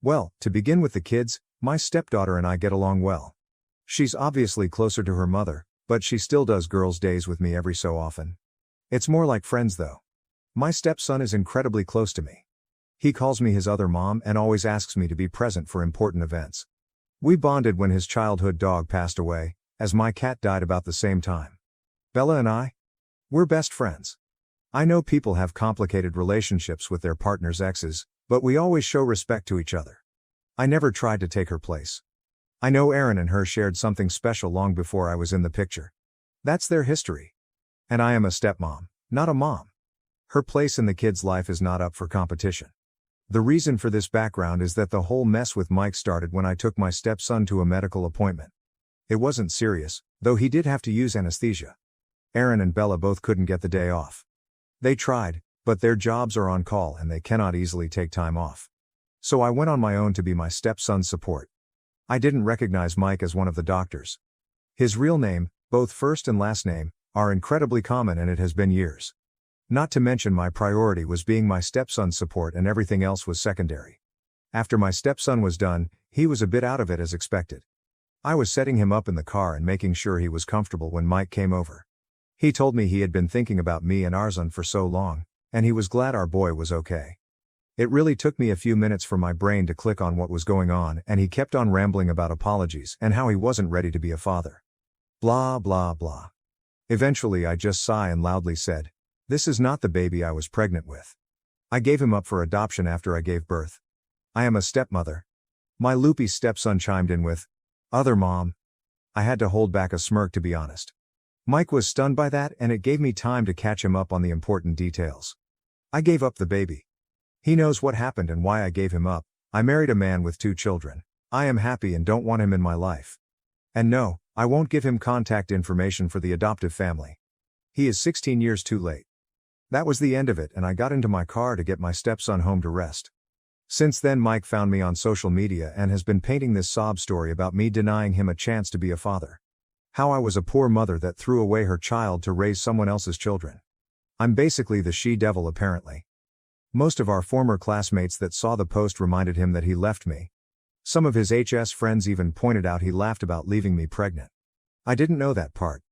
Well, to begin with the kids, my stepdaughter and I get along well. She's obviously closer to her mother, but she still does girls' days with me every so often. It's more like friends though. My stepson is incredibly close to me. He calls me his other mom and always asks me to be present for important events. We bonded when his childhood dog passed away, as my cat died about the same time. Bella and we're best friends. I know people have complicated relationships with their partner's exes, but we always show respect to each other. I never tried to take her place. I know Erin and her shared something special long before I was in the picture. That's their history. And I am a stepmom, not a mom. Her place in the kid's life is not up for competition. The reason for this background is that the whole mess with Mike started when I took my stepson to a medical appointment. It wasn't serious, though he did have to use anesthesia. Erin and Bella both couldn't get the day off. They tried, but their jobs are on call and they cannot easily take time off. So I went on my own to be my stepson's support. I didn't recognize Mike as one of the doctors. His real name, both first and last name, are incredibly common and it has been years. Not to mention my priority was being my stepson's support and everything else was secondary. After my stepson was done, he was a bit out of it as expected. I was setting him up in the car and making sure he was comfortable when Mike came over. He told me he had been thinking about me and Arzan for so long, and he was glad our boy was okay. It really took me a few minutes for my brain to click on what was going on, and he kept on rambling about apologies and how he wasn't ready to be a father. Blah blah blah. Eventually I just sighed and loudly said, "This is not the baby I was pregnant with. I gave him up for adoption after I gave birth. I am a stepmother." My loopy stepson chimed in with, "Other mom." I had to hold back a smirk to be honest. Mike was stunned by that and it gave me time to catch him up on the important details. I gave up the baby. He knows what happened and why I gave him up. I married a man with 2 children. I am happy and don't want him in my life. And no, I won't give him contact information for the adoptive family. He is 16 years too late. That was the end of it and I got into my car to get my stepson home to rest. Since then Mike found me on social media and has been painting this sob story about me denying him a chance to be a father. How I was a poor mother that threw away her child to raise someone else's children. I'm basically the she-devil apparently. Most of our former classmates that saw the post reminded him that he left me. Some of his HS friends even pointed out he laughed about leaving me pregnant. I didn't know that part,